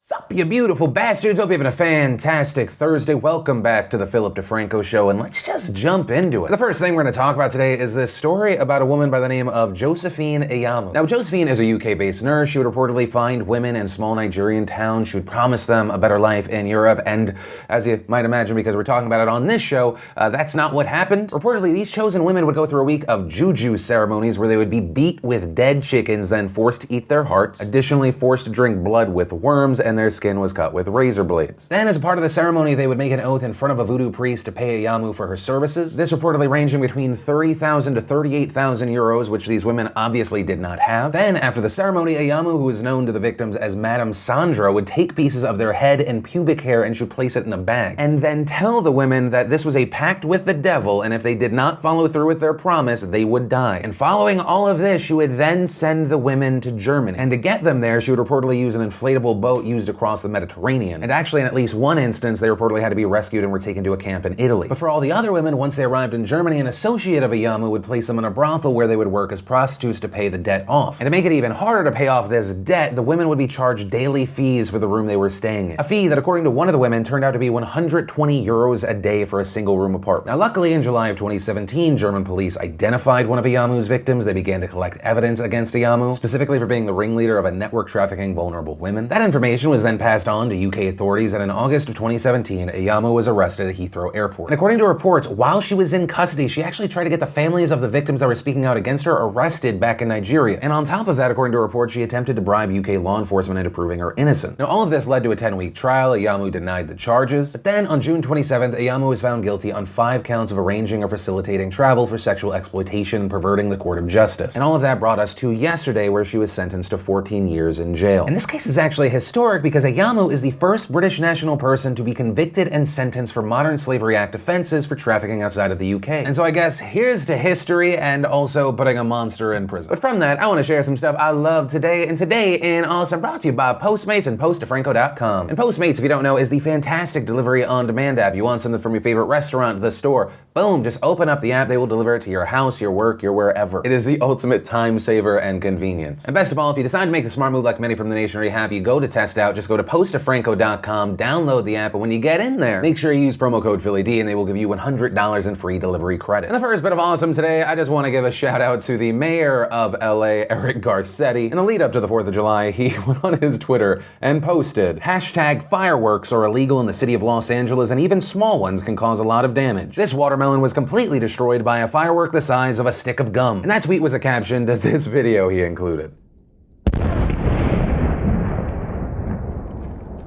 Sup, you beautiful bastards? Hope you're having a fantastic Thursday. Welcome back to the DeFranco show, and let's just jump into it. The first thing we're going to talk about today is this story about a woman by the name of Josephine Ayamu. Now, Josephine is a UK-based nurse. She would reportedly find women in small Nigerian towns. She would promise them a better life in Europe, and as you might imagine, because we're talking about it on this show, that's not what happened. Reportedly, these chosen women would go through a week of juju ceremonies where they would be beat with dead chickens, then forced to eat their hearts, additionally forced to drink blood with worms, and their skin was cut with razor blades. Then, as a part of the ceremony, they would make an oath in front of a voodoo priest to pay Ayamu for her services. This reportedly ranging between 30,000 to 38,000 euros, which these women obviously did not have. Then, after the ceremony, Ayamu, who was known to the victims as Madame Sandra, would take pieces of their head and pubic hair and should place it in a bag, and then tell the women that this was a pact with the devil, and if they did not follow through with their promise, they would die. And following all of this, she would then send the women to Germany. And to get them there, she would reportedly use an inflatable boat used across the Mediterranean. And actually, in at least one instance, they reportedly had to be rescued and were taken to a camp in Italy. But for all the other women, once they arrived in Germany, an associate of Ayamu would place them in a brothel where they would work as prostitutes to pay the debt off. And to make it even harder to pay off this debt, the women would be charged daily fees for the room they were staying in. A fee that, according to one of the women, turned out to be 120 euros a day for a single room apartment. Now, luckily, in July of 2017, German police identified one of Ayamu's victims. They began to collect evidence against Ayamu, specifically for being the ringleader of a network trafficking vulnerable women. That information was then passed on to UK authorities, and in August of 2017, Ayamu was arrested at Heathrow Airport. And according to reports, while she was in custody, she actually tried to get the families of the victims that were speaking out against her arrested back in Nigeria. And on top of that, according to reports, she attempted to bribe UK law enforcement into proving her innocent. Now, all of this led to a 10-week trial. Ayamu denied the charges. But then, on June 27th, Ayamu was found guilty on 5 counts of arranging or facilitating travel for sexual exploitation and perverting the court of justice. And all of that brought us to yesterday, where she was sentenced to 14 years in jail. And this case is actually historic because Ayamu is the first British national person to be convicted and sentenced for Modern Slavery Act offenses for trafficking outside of the UK. And so I guess here's to history and also putting a monster in prison. But from that, I want to share some stuff I love today. And today in Awesome, brought to you by Postmates and PostDeFranco.com. And Postmates, if you don't know, is the fantastic delivery on demand app. You want something from your favorite restaurant, the store, boom, just open up the app. They will deliver it to your house, your work, your wherever. It is the ultimate time saver and convenience. And best of all, if you decide to make the smart move like many from the nation already have, you go to test out, just go to PostDeFranco.com, download the app, and when you get in there, make sure you use promo code Philly and they will give you $100 in free delivery credit. And the first bit of awesome today, I just want to give a shout out to the mayor of LA, Eric Garcetti. In the lead up to the 4th of July, he went on his Twitter and posted, #fireworks are illegal in the city of Los Angeles, and even small ones can cause a lot of damage. This watermelon was completely destroyed by a firework the size of a stick of gum. And that tweet was a caption to this video he included.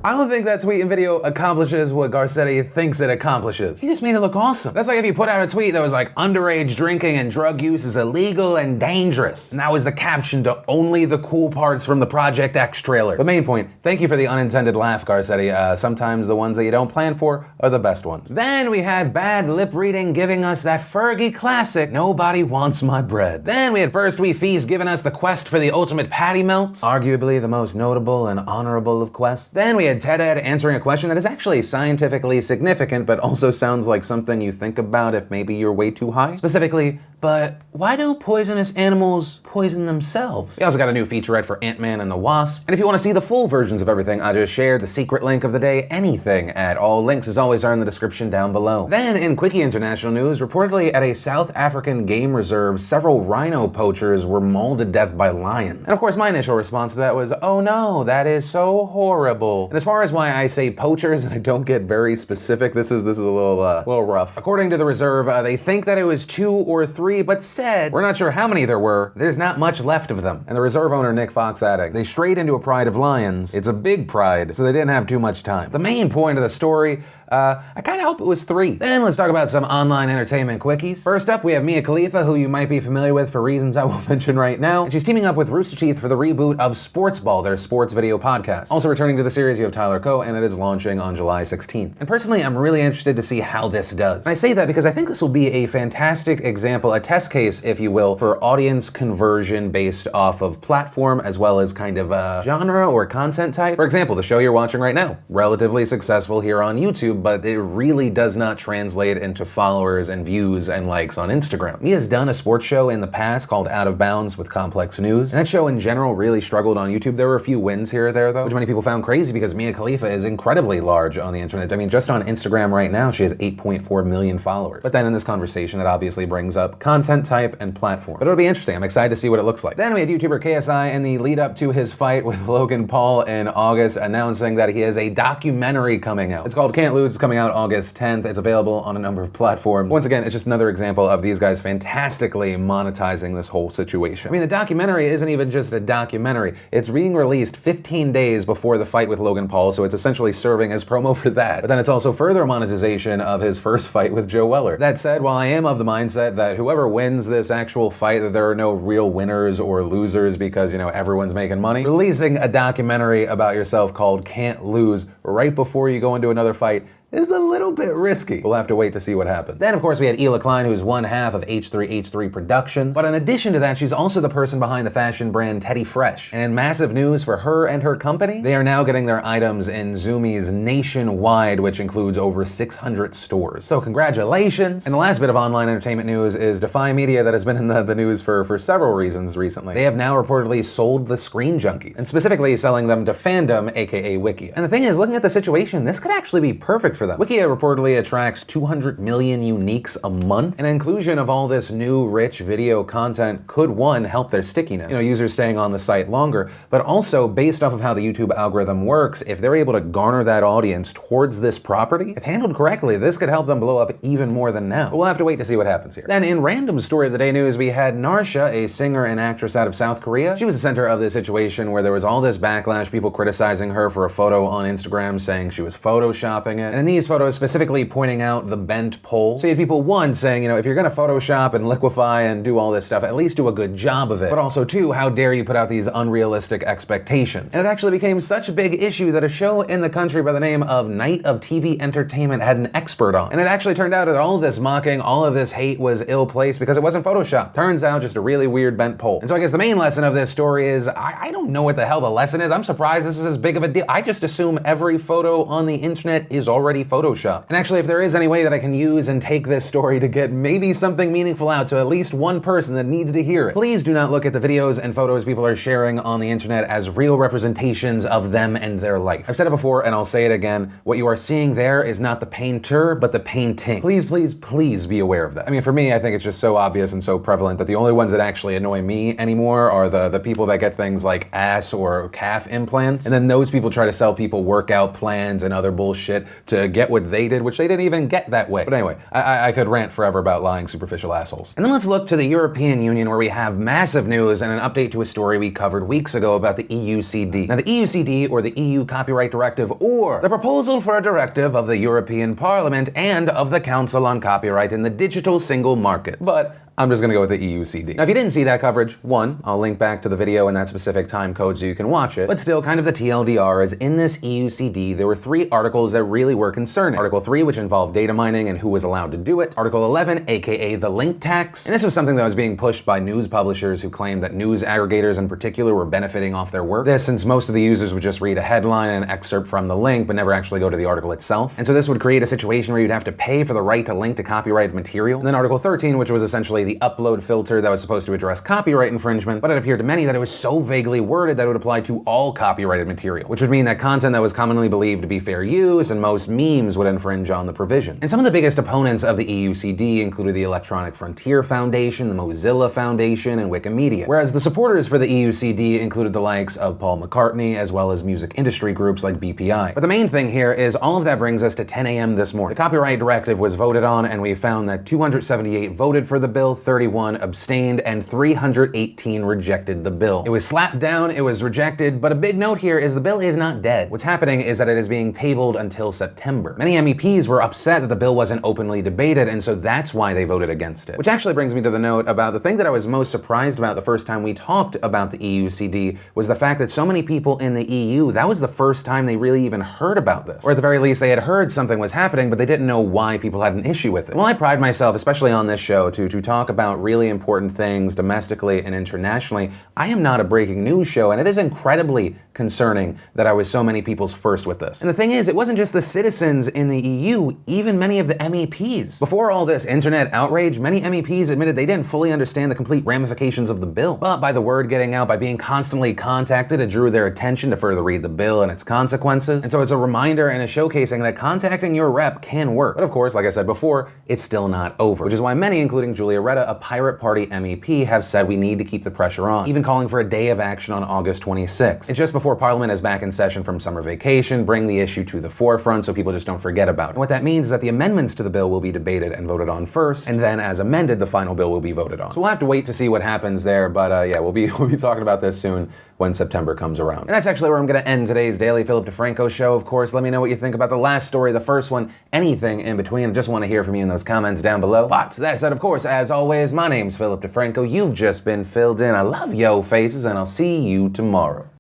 I don't think that tweet and video accomplishes what Garcetti thinks it accomplishes. He just made it look awesome. That's like if you put out a tweet that was like, underage drinking and drug use is illegal and dangerous. And that was the caption to only the cool parts from the Project X trailer. The main point, thank you for the unintended laugh, Garcetti. Sometimes the ones that you don't plan for are the best ones. Then we had bad lip reading giving us that Fergie classic, Nobody Wants My Bread. Then we had First We Feast giving us the quest for the ultimate patty melt, arguably the most notable and honorable of quests. Then we had Ted Ed answering a question that is actually scientifically significant, but also sounds like something you think about if maybe you're way too high. Specifically, but why do poisonous animals poison themselves? We also got a new featurette for Ant-Man and the Wasp. And if you want to see the full versions of everything, I just shared the secret link of the day, anything at all. Links, as always, are in the description down below. Then, in Quickie International news, reportedly at a South African game reserve, several rhino poachers were mauled to death by lions. And of course, my initial response to that was, oh no, that is so horrible. And as far as why I say poachers and I don't get very specific, this is a little rough. According to the reserve, they think that it was 2 or 3, but said, we're not sure how many there were, there's not much left of them. And the reserve owner, Nick Fox, adding, they strayed into a pride of lions. It's a big pride, so they didn't have too much time. The main point of the story, I kinda hope it was 3. Then let's talk about some online entertainment quickies. First up, we have Khalifa, who you might be familiar with for reasons I won't mention right now. And she's teaming up with Rooster Teeth for the reboot of Sportsball, their sports video podcast. Also returning to the series, you have Tyler Coe, and it is launching on July 16th. And personally, I'm really interested to see how this does. And I say that because I think this will be a fantastic example, a test case, if you will, for audience conversion based off of platform as well as kind of genre or content type. For example, the show you're watching right now, relatively successful here on YouTube, YouTube, but it really does not translate into followers and views and likes on Instagram. Mia's done a sports show in the past called Out of Bounds with Complex News, and that show in general really struggled on YouTube. There were a few wins here or there though, which many people found crazy because Mia Khalifa is incredibly large on the internet. I mean, just on Instagram right now, she has 8.4 million followers. But then in this conversation, it obviously brings up content type and platform. But it'll be interesting. I'm excited to see what it looks like. Then we had YouTuber KSI in the lead up to his fight with Logan Paul in August announcing that he has a documentary coming out. It's called Can't Lose. It's coming out August 10th. It's available on a number of platforms. Once again, it's just another example of these guys fantastically monetizing this whole situation. I mean, the documentary isn't even just a documentary. It's being released 15 days before the fight with Logan Paul, so it's essentially serving as promo for that. But then it's also further monetization of his first fight with Joe Weller. That said, while I am of the mindset that whoever wins this actual fight, that there are no real winners or losers because, you know, everyone's making money, releasing a documentary about yourself called Can't Lose right before you go into another fight is a little bit risky. We'll have to wait to see what happens. Then, of course, we had Ela Klein, who's one half of H3H3 Productions. But in addition to that, she's also the person behind the fashion brand Teddy Fresh. And in massive news for her and her company, they are now getting their items in Zumiez nationwide, which includes over 600 stores. So congratulations. And the last bit of online entertainment news is Defy Media, that has been in the news for several reasons recently. They have now reportedly sold the Screen Junkies, and specifically selling them to Fandom, aka Wikia. And the thing is, looking at the situation, this could actually be perfect for them. Wikia reportedly attracts 200 million uniques a month, and inclusion of all this new rich video content could, one, help their stickiness, you know, users staying on the site longer, but also based off of how the YouTube algorithm works, if they're able to garner that audience towards this property, if handled correctly, this could help them blow up even more than now. But we'll have to wait to see what happens here. Then in random story of the day news, we had Narsha, a singer and actress out of South Korea. She was the center of this situation where there was all this backlash, people criticizing her for a photo on Instagram saying she was photoshopping it, and in these photos specifically pointing out the bent pole. So you had people, one, saying, you know, if you're gonna Photoshop and liquefy and do all this stuff, at least do a good job of it. But also, two, how dare you put out these unrealistic expectations? And it actually became such a big issue that a show in the country by the name of Night of TV Entertainment had an expert on. And it actually turned out that all of this mocking, all of this hate was ill-placed because it wasn't Photoshop. Turns out just a really weird bent pole. And so I guess the main lesson of this story is, I don't know what the hell the lesson is. I'm surprised this is as big of a deal. I just assume every photo on the internet is already Photoshop. And actually, if there is any way that I can use and take this story to get maybe something meaningful out to at least one person that needs to hear it, please do not look at the videos and photos people are sharing on the internet as real representations of them and their life. I've said it before and I'll say it again. What you are seeing there is not the painter, but the painting. Please, please, please be aware of that. I mean, for me, I think it's just so obvious and so prevalent that the only ones that actually annoy me anymore are the people that get things like ass or calf implants. And then those people try to sell people workout plans and other bullshit to get what they did, which they didn't even get that way. But anyway, I could rant forever about lying superficial assholes. And then let's look to the European Union, where we have massive news and an update to a story we covered weeks ago about the EUCD. Now the EUCD, or the EU Copyright Directive, or the proposal for a directive of the European Parliament and of the Council on Copyright in the Digital Single Market. But I'm just gonna go with the EUCD. Now, if you didn't see that coverage, one, I'll link back to the video in that specific time code so you can watch it, but still, kind of the TLDR is in this EUCD, there were 3 articles that really were concerning. Article 3, which involved data mining and who was allowed to do it. Article 11, aka the link tax. And this was something that was being pushed by news publishers who claimed that news aggregators in particular were benefiting off their work. This, since most of the users would just read a headline and an excerpt from the link, but never actually go to the article itself. And so this would create a situation where you'd have to pay for the right to link to copyrighted material. And then Article 13, which was essentially the upload filter that was supposed to address copyright infringement, but it appeared to many that it was so vaguely worded that it would apply to all copyrighted material, which would mean that content that was commonly believed to be fair use and most memes would infringe on the provision. And some of the biggest opponents of the EUCD included the Electronic Frontier Foundation, the Mozilla Foundation, and Wikimedia, whereas the supporters for the EUCD included the likes of Paul McCartney, as well as music industry groups like BPI. But the main thing here is all of that brings us to 10 a.m. this morning. The copyright directive was voted on, and we found that 278 voted for the bill, 31 abstained, and 318 rejected the bill. It was slapped down, it was rejected, but a big note here is the bill is not dead. What's happening is that it is being tabled until September. Many MEPs were upset that the bill wasn't openly debated, and so that's why they voted against it. Which actually brings me to the note about the thing that I was most surprised about the first time we talked about the EUCD was the fact that so many people in the EU, that was the first time they really even heard about this. Or at the very least, they had heard something was happening, but they didn't know why people had an issue with it. Well, I pride myself, especially on this show, to talk talk about really important things domestically and internationally. I am not a breaking news show, and it is incredibly concerning that I was so many people's first with this. And the thing is, it wasn't just the citizens in the EU, even many of the MEPs. Before all this internet outrage, many MEPs admitted they didn't fully understand the complete ramifications of the bill. But by the word getting out, by being constantly contacted, it drew their attention to further read the bill and its consequences. And so it's a reminder and a showcasing that contacting your rep can work. But of course, like I said before, it's still not over, which is why many, including Julia Reda, a Pirate Party MEP, have said we need to keep the pressure on, even calling for a day of action on August 26th. It's just before Parliament is back in session from summer vacation, bring the issue to the forefront so people just don't forget about it. And what that means is that the amendments to the bill will be debated and voted on first, and then as amended, the final bill will be voted on. So we'll have to wait to see what happens there, but yeah, we'll be talking about this soon when September comes around. And that's actually where I'm gonna end today's Daily Philip DeFranco show. Of course, let me know what you think about the last story, the first one, anything in between. I just wanna hear from you in those comments down below. But that said, of course, as always, my name's Philip DeFranco. You've just been filled in. I love yo faces, and I'll see you tomorrow.